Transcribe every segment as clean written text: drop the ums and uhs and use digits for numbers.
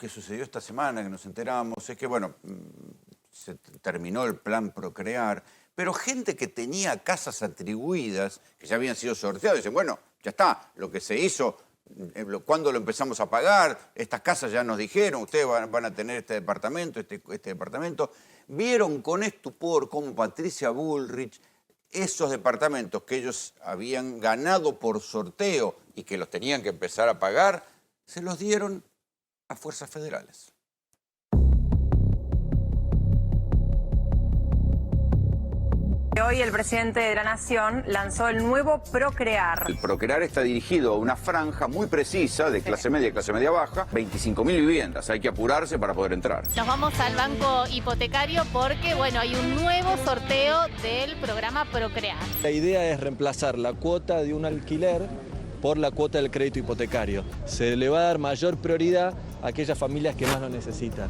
que sucedió esta semana, que nos enteramos, es que, bueno, se terminó el plan Procrear, pero gente que tenía casas atribuidas, que ya habían sido sorteadas, dicen, bueno, ya está, lo que se hizo, ¿cuándo lo empezamos a pagar? Estas casas ya nos dijeron, ustedes van a tener este departamento, este departamento. Vieron con estupor cómo Patricia Bullrich, esos departamentos que ellos habían ganado por sorteo y que los tenían que empezar a pagar, se los dieron a fuerzas federales. Hoy el presidente de la Nación lanzó el nuevo Procrear. El Procrear está dirigido a una franja muy precisa de clase media y clase media baja, 25.000 viviendas. Hay que apurarse para poder entrar. Nos vamos al banco hipotecario porque, bueno, hay un nuevo sorteo del programa Procrear. La idea es reemplazar la cuota de un alquiler por la cuota del crédito hipotecario. Se le va a dar mayor prioridad a aquellas familias que más lo necesitan.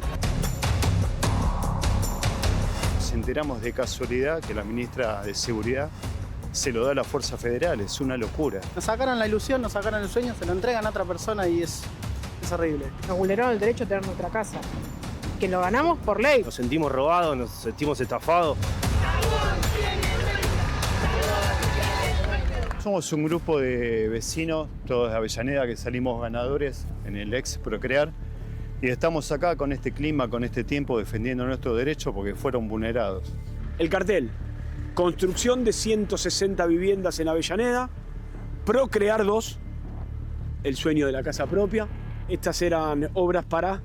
Nos enteramos de casualidad que la ministra de Seguridad se lo da a las fuerzas federales. Es una locura. Nos sacaron la ilusión, nos sacaron el sueño, se lo entregan a otra persona y es horrible. Nos vulneraron el derecho a tener nuestra casa, que lo ganamos por ley. Nos sentimos robados, nos sentimos estafados. Somos un grupo de vecinos, todos de Avellaneda, que salimos ganadores en el ex Procrear. Y estamos acá con este clima, con este tiempo, defendiendo nuestros derechos porque fueron vulnerados. El cartel: construcción de 160 viviendas en Avellaneda, Procrear 2, el sueño de la casa propia. Estas eran obras para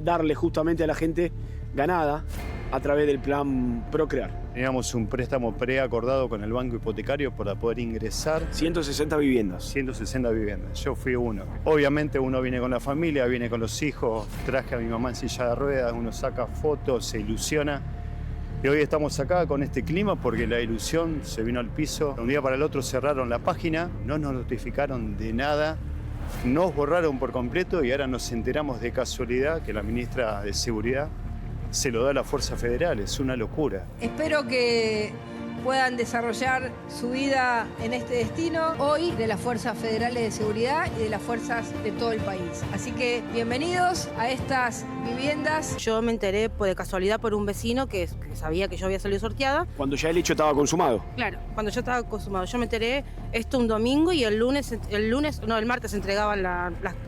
darle justamente a la gente ganada a través del plan Procrear. Teníamos un préstamo preacordado con el banco hipotecario para poder ingresar. 160 viviendas. 160 viviendas. Yo fui uno. Obviamente uno viene con la familia, viene con los hijos, traje a mi mamá en silla de ruedas, uno saca fotos, se ilusiona. Y hoy estamos acá con este clima porque la ilusión se vino al piso. De un día para el otro cerraron la página, no nos notificaron de nada, nos borraron por completo y ahora nos enteramos de casualidad que la ministra de Seguridad se lo da a las fuerzas federales. Es una locura. Espero que puedan desarrollar su vida en este destino hoy de las fuerzas federales de seguridad y de las fuerzas de todo el país. Así que bienvenidos a estas viviendas. Yo me enteré de casualidad por un vecino que sabía que yo había salido sorteada. Cuando ya el hecho estaba consumado. Claro, cuando ya estaba consumado. Yo me enteré esto un domingo y el martes entregaban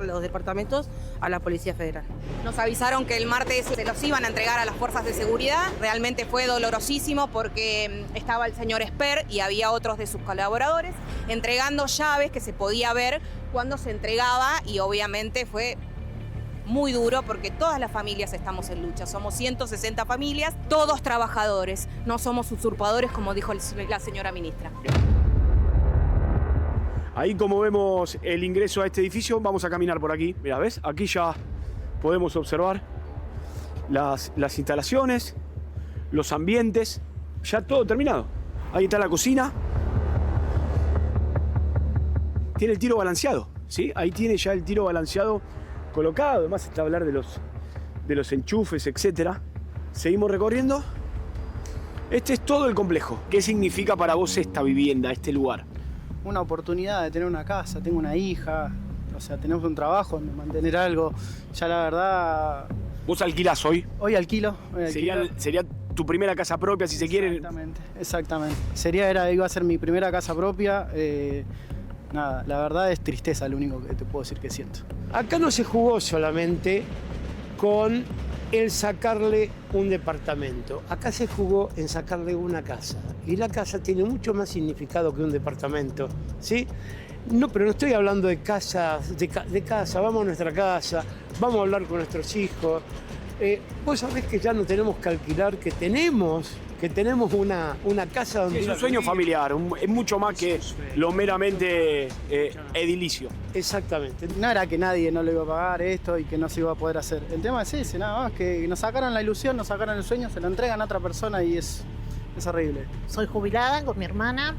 los departamentos a la Policía Federal. Nos avisaron que el martes se los iban a entregar a las fuerzas de seguridad. Realmente fue dolorosísimo porque estaba el señor Esper y había otros de sus colaboradores entregando llaves que se podía ver cuando se entregaba y obviamente fue muy duro porque todas las familias estamos en lucha. Somos 160 familias, todos trabajadores. No somos usurpadores como dijo la señora ministra. Ahí como vemos el ingreso a este edificio, vamos a caminar por aquí. Mira, ¿ves? Aquí ya podemos observar las instalaciones, los ambientes, ya todo terminado. Ahí está la cocina. Tiene el tiro balanceado, ¿sí? Ahí tiene ya el tiro balanceado colocado. Además está hablar de los enchufes, etc. Seguimos recorriendo. Este es todo el complejo. ¿Qué significa para vos esta vivienda, este lugar? Una oportunidad de tener una casa, tengo una hija, o sea, tenemos un trabajo, mantener algo. Ya la verdad... ¿Vos alquilás hoy? Hoy alquilo. Sería tu primera casa propia, si se quiere. Exactamente. Iba a ser mi primera casa propia. Nada, la verdad es tristeza lo único que te puedo decir que siento. Acá no se jugó solamente con el sacarle un departamento. Acá se jugó en sacarle una casa. Y la casa tiene mucho más significado que un departamento, ¿sí? No, pero no estoy hablando de casas, de casa. Vamos a nuestra casa, vamos a hablar con nuestros hijos. Vos sabés que ya no tenemos que alquilar, que tenemos una casa donde... Es un sueño familiar, es mucho más que lo meramente edilicio. Exactamente. No era que nadie no le iba a pagar esto y que no se iba a poder hacer. El tema es ese, nada más, que nos sacaron la ilusión, nos sacaron el sueño, se lo entregan a otra persona y es horrible. Soy jubilada con mi hermana.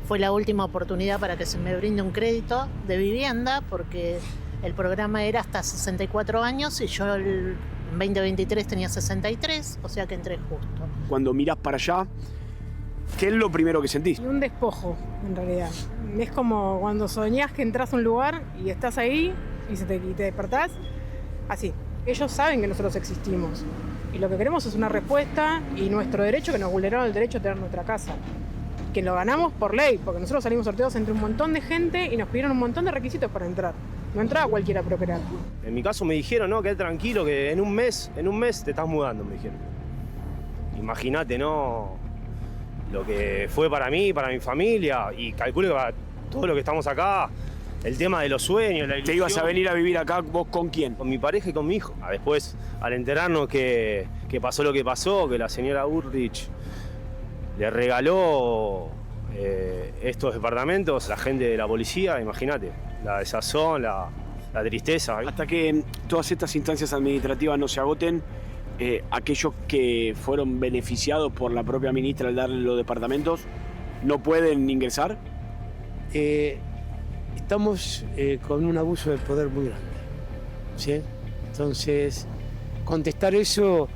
Fue la última oportunidad para que se me brinde un crédito de vivienda porque el programa era hasta 64 años y yo en 2023 tenía 63, o sea que entré justo. Cuando mirás para allá, ¿qué es lo primero que sentís? Un despojo, en realidad. Es como cuando soñás que entras a un lugar y estás ahí y te despertás Así. Ellos saben que nosotros existimos. Y lo que queremos es una respuesta y nuestro derecho, que nos vulneraron el derecho a tener nuestra casa. Que lo ganamos por ley, porque nosotros salimos sorteados entre un montón de gente y nos pidieron un montón de requisitos para entrar. No entraba cualquiera a procrear. En mi caso me dijeron, no, quédate tranquilo, que en un mes te estás mudando, me dijeron. Imagínate, ¿no? Lo que fue para mí, para mi familia, y calculo que para todo lo que estamos acá, el tema de los sueños, la ilusión. ¿Te ibas a venir a vivir acá vos con quién? Con mi pareja y con mi hijo. Después, al enterarnos que pasó lo que pasó, que la señora Ulrich le regaló estos departamentos, la gente de la policía, imagínate, la desazón, la tristeza. Hasta que todas estas instancias administrativas no se agoten, aquellos que fueron beneficiados por la propia ministra al darle los departamentos, ¿no pueden ingresar? Estamos con un abuso de poder muy grande, ¿sí? Entonces, contestar eso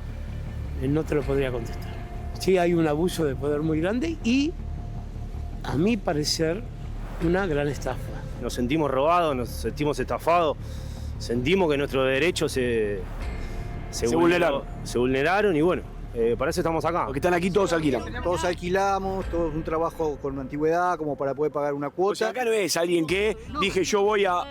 no te lo podría contestar. Sí, hay un abuso de poder muy grande y, a mi parecer, una gran estafa. Nos sentimos robados, nos sentimos estafados, sentimos que nuestros derechos se vulneraron y bueno, para eso estamos acá. Los que están aquí todos alquilan. Todos alquilamos, todos un trabajo con antigüedad como para poder pagar una cuota. O sea, acá no es alguien que dije yo voy a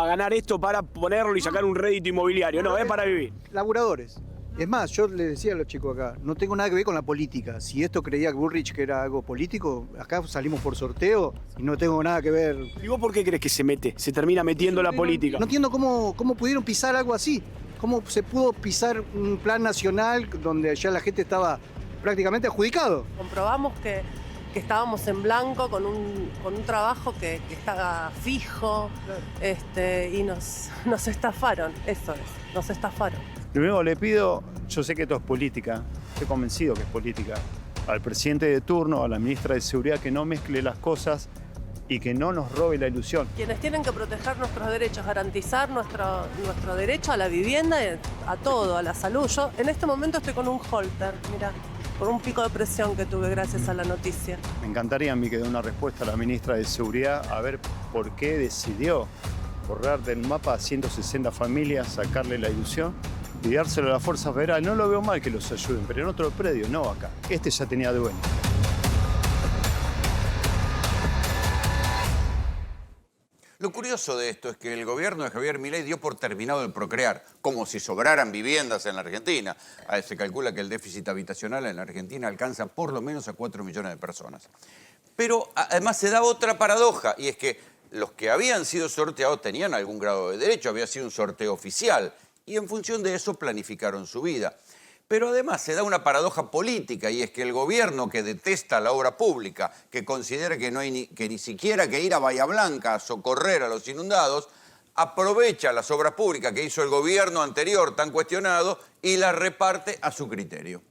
ganar esto para ponerlo y sacar un rédito inmobiliario, no, es para vivir. Laburadores. Es más, yo le decía a los chicos acá, no tengo nada que ver con la política. Si esto creía que Bullrich que era algo político, acá salimos por sorteo y no tengo nada que ver. ¿Y vos por qué crees que se termina metiendo la política? No entiendo cómo pudieron pisar algo así. ¿Cómo se pudo pisar un plan nacional donde ya la gente estaba prácticamente adjudicado? Comprobamos que estábamos en blanco con un trabajo que estaba fijo, y nos estafaron, eso es, nos estafaron. Primero le pido, yo sé que esto es política, estoy convencido que es política, al presidente de turno, a la ministra de Seguridad, que no mezcle las cosas y que no nos robe la ilusión. Quienes tienen que proteger nuestros derechos, garantizar nuestro derecho a la vivienda, a todo, a la salud. Yo en este momento estoy con un holter, mira, por un pico de presión que tuve gracias a la noticia. Me encantaría a mí que dé una respuesta a la ministra de Seguridad a ver por qué decidió borrar del mapa a 160 familias, sacarle la ilusión y dárselo a la Fuerza Federal. No lo veo mal que los ayuden, pero en otro predio, no acá. Este ya tenía dueño. Lo curioso de esto es que el gobierno de Javier Milei dio por terminado el procrear, como si sobraran viviendas en la Argentina. Se calcula que el déficit habitacional en la Argentina alcanza por lo menos a 4 millones de personas. Pero además se da otra paradoja, y es que los que habían sido sorteados tenían algún grado de derecho, había sido un sorteo oficial, y en función de eso planificaron su vida. Pero además se da una paradoja política, y es que el gobierno que detesta la obra pública, que considera que no hay ni siquiera que ir a Bahía Blanca a socorrer a los inundados, aprovecha las obras públicas que hizo el gobierno anterior tan cuestionado y las reparte a su criterio.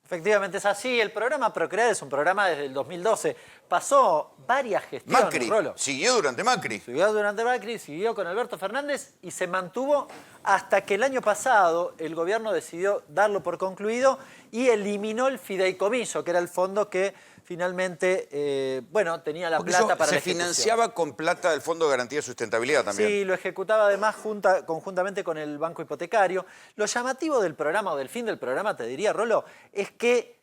Efectivamente es así. El programa Procrear es un programa desde el 2012. Pasó varias gestiones, Macri, Rolo. siguió durante Macri. Siguió durante Macri, siguió con Alberto Fernández y se mantuvo hasta que el año pasado el gobierno decidió darlo por concluido y eliminó el fideicomiso, que era el fondo que finalmente, tenía la plata para la ejecución. Se financiaba con plata del Fondo de Garantía de Sustentabilidad también. Sí, lo ejecutaba además conjuntamente con el Banco Hipotecario. Lo llamativo del programa, o del fin del programa, te diría, Rolo, es que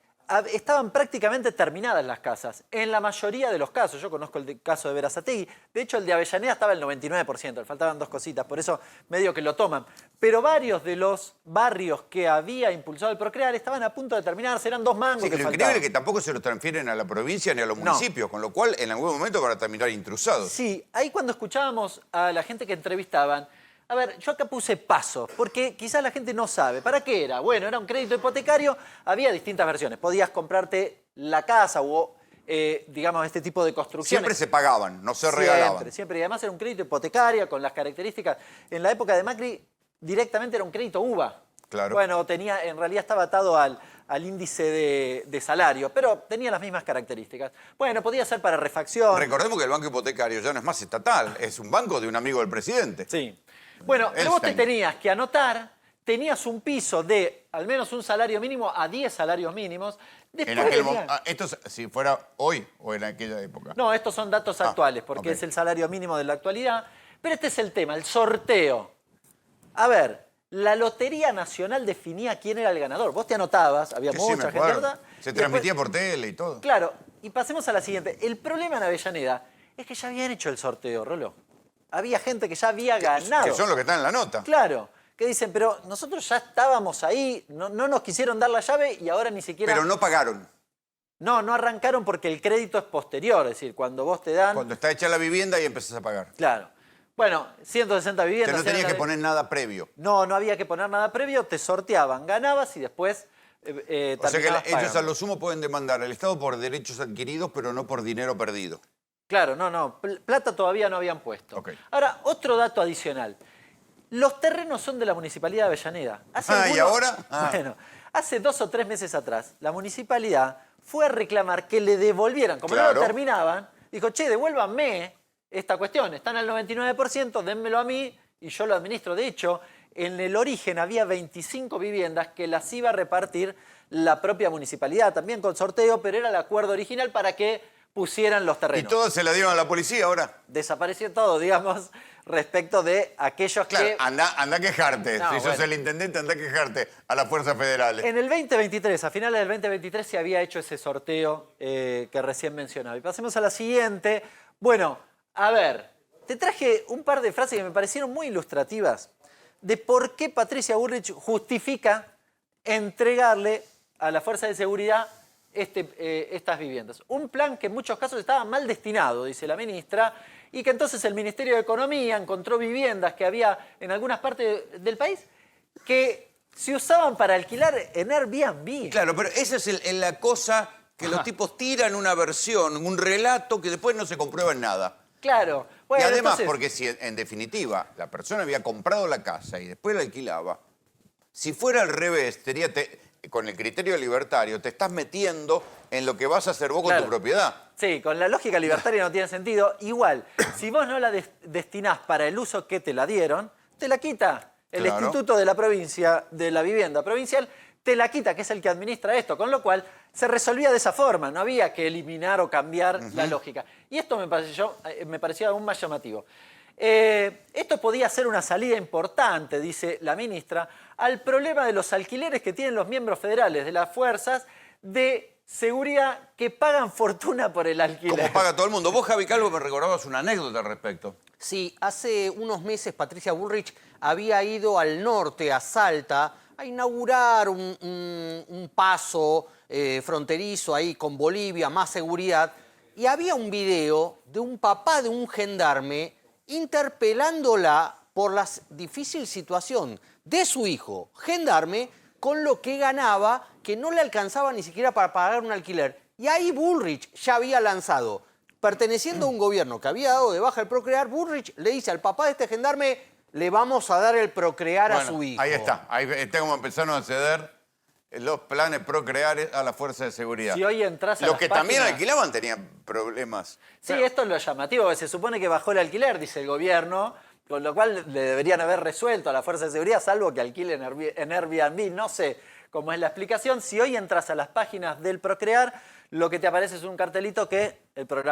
estaban prácticamente terminadas las casas. En la mayoría de los casos, yo conozco el caso de Berazategui, de hecho el de Avellaneda estaba el 99%, le faltaban 2 cositas, por eso medio que lo toman. Pero varios de los barrios que había impulsado el Procrear estaban a punto de terminarse, eran 2 mangos que faltaban. Lo increíble es que tampoco se lo transfieren a la provincia ni a los municipios, con lo cual en algún momento van a terminar intrusados. Sí, ahí cuando escuchábamos a la gente que entrevistaban, a ver, yo acá puse pasos, porque quizás la gente no sabe. ¿Para qué era? Bueno, era un crédito hipotecario, había distintas versiones. Podías comprarte la casa o, digamos, este tipo de construcciones. Siempre se pagaban, no se regalaban. Siempre. Y además era un crédito hipotecario con las características. En la época de Macri, directamente era un crédito UVA. Claro. Bueno, en realidad estaba atado al índice de salario, pero tenía las mismas características. Bueno, podía ser para refacción. Recordemos que el banco hipotecario ya no es más estatal, es un banco de un amigo del presidente. Sí. Bueno, pero vos te tenías que anotar, tenías un piso de al menos un salario mínimo a 10 salarios mínimos. ¿Esto si fuera hoy o en aquella época? No, estos son datos actuales, porque es el salario mínimo de la actualidad. Pero este es el tema, el sorteo. A ver, la Lotería Nacional definía quién era el ganador. Vos te anotabas, había Sí, mucha me gente, acuerdo. ¿verdad? Se transmitía por tele y todo. Claro, y pasemos a la siguiente. El problema en Avellaneda es que ya habían hecho el sorteo, Rolo. Había gente que ya había ganado. Que son los que están en la nota. Claro, que dicen, pero nosotros ya estábamos ahí, no nos quisieron dar la llave y ahora ni siquiera... Pero no pagaron. No arrancaron porque el crédito es posterior, es decir, cuando vos te dan... Cuando está hecha la vivienda y empezás a pagar. Claro. Bueno, 160 viviendas... Que no tenías que poner nada previo. No había que poner nada previo, te sorteaban, ganabas y después O sea terminabas que ellos pagando. a lo sumo pueden demandar al Estado por derechos adquiridos, pero no por dinero perdido. Claro, no. Plata todavía no habían puesto. Ok. Ahora, otro dato adicional. Los terrenos son de la Municipalidad de Avellaneda. ¿y ahora? Bueno, hace 2 o 3 meses atrás, la Municipalidad fue a reclamar que le devolvieran. Como no Claro. lo terminaban, dijo, che, devuélvanme esta cuestión. Están al 99%, dénmelo a mí y yo lo administro. De hecho, en el origen había 25 viviendas que las iba a repartir la propia Municipalidad, también con sorteo, pero era el acuerdo original para que pusieran los terrenos. ¿Y todos se la dieron a la policía ahora? Desapareció todo, digamos, respecto de aquellos Claro, que... anda a quejarte. No, Si sos bueno. el intendente, anda a quejarte a las fuerzas federales. En el 2023, a finales del 2023, se había hecho ese sorteo que recién mencionaba. Y pasemos a la siguiente. Bueno, a ver, te traje un par de frases que me parecieron muy ilustrativas de por qué Patricia Bullrich justifica entregarle a la Fuerza de Seguridad estas viviendas. Un plan que en muchos casos estaba mal destinado, dice la ministra, y que entonces el Ministerio de Economía encontró viviendas que había en algunas partes del país que se usaban para alquilar en Airbnb. Claro, pero esa es la cosa que los tipos tiran una versión, un relato que después no se comprueba en nada. Claro. Bueno, y además, entonces, porque si en definitiva la persona había comprado la casa y después la alquilaba, si fuera al revés, con el criterio libertario, te estás metiendo en lo que vas a hacer vos con tu propiedad. Sí, con la lógica libertaria no tiene sentido. Igual, si vos no la destinás para el uso que te la dieron, te la quita. El Claro. Instituto de la Provincia, de la Vivienda Provincial, te la quita, que es el que administra esto. Con lo cual, se resolvía de esa forma. No había que eliminar o cambiar la lógica. Y esto me pareció aún más llamativo. Esto podía ser una salida importante, dice la ministra, al problema de los alquileres que tienen los miembros federales de las fuerzas de seguridad que pagan fortuna por el alquiler. Como paga todo el mundo. Vos, Javi Calvo, me recordabas una anécdota al respecto. Sí, hace unos meses Patricia Bullrich había ido al norte, a Salta, a inaugurar un paso fronterizo ahí con Bolivia, más seguridad, y había un video de un papá de un gendarme interpelándola por la difícil situación de su hijo, gendarme, con lo que ganaba, que no le alcanzaba ni siquiera para pagar un alquiler. Y ahí Bullrich ya había lanzado, perteneciendo a un gobierno que había dado de baja el Procrear, Bullrich le dice al papá de este gendarme, le vamos a dar el Procrear a su hijo. Ahí está. Ahí está como empezaron a ceder los planes Procrear a la Fuerza de Seguridad. Si hoy entras a Los las que también páginas- alquilaban tenían problemas. Sí, esto es lo llamativo, que se supone que bajó el alquiler, dice el gobierno, con lo cual le deberían haber resuelto a la Fuerza de Seguridad, salvo que alquilen en Airbnb. No sé cómo es la explicación. Si hoy entras a las páginas del Procrear, lo que te aparece es un cartelito que el programa